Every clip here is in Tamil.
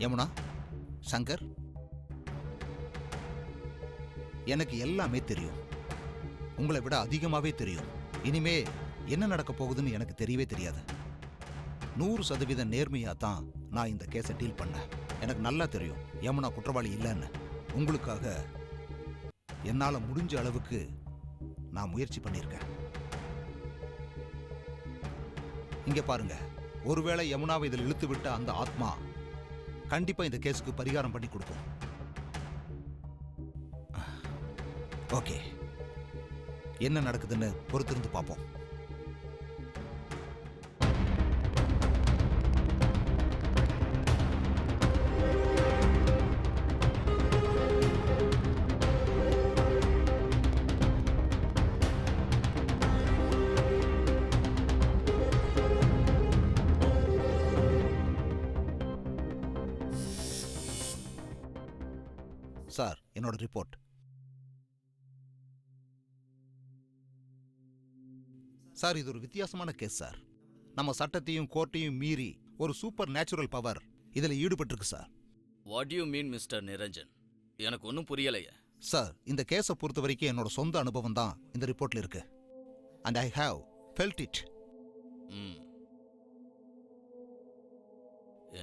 யமுனா, சங்கர், எனக்கு எல்லாமே தெரியும். உங்களை விட அதிகமாவே தெரியும். இனிமே என்ன நடக்க போகுதுன்னு எனக்கு தெரியவே தெரியாது. 100% நேர்மையா தான் நான் இந்த கேஸை டீல் பண்ணேன். எனக்கு நல்லா தெரியும் யமுனா குற்றவாளி இல்லைன்னு. உங்களுக்காக என்னால முடிஞ்ச அளவுக்கு நான் முயற்சி பண்ணியிருக்கேன். இங்க பாருங்க, ஒருவேளை யமுனாவை இதில் இழுத்து விட்ட அந்த ஆத்மா கண்டிப்பா இந்த கேஸுக்கு பரிகாரம் பண்ணி கொடுக்கும். ஓகே, என்ன நடக்குதுன்னு பொறுத்திருந்து பார்ப்போம். சார், என்னோட ரிப்போர்ட். சார், இது ஒரு வித்தியாசமான கேஸ் சார். நம்ம சட்டத்தையும் கோர்ட்டையும் மீறி ஒரு சூப்பர் நேச்சுரல் பவர் இதில் ஈடுபட்டிருக்கு sir. What you mean mister Niranjan? எனக்கு ஒன்றும் புரியலையே. சார், இந்த கேஸை பொறுத்த வரைக்கும் என்னோட சொந்த அனுபவம் தான் இந்த ரிப்போர்ட்ல இருக்கு. And I have felt it.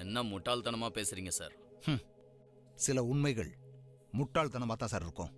என்ன முட்டாள்தனமா பேசுறீங்க சார்? சில உண்மைகள் முட்டாள்தனமாக தான் சார் இருக்கும்.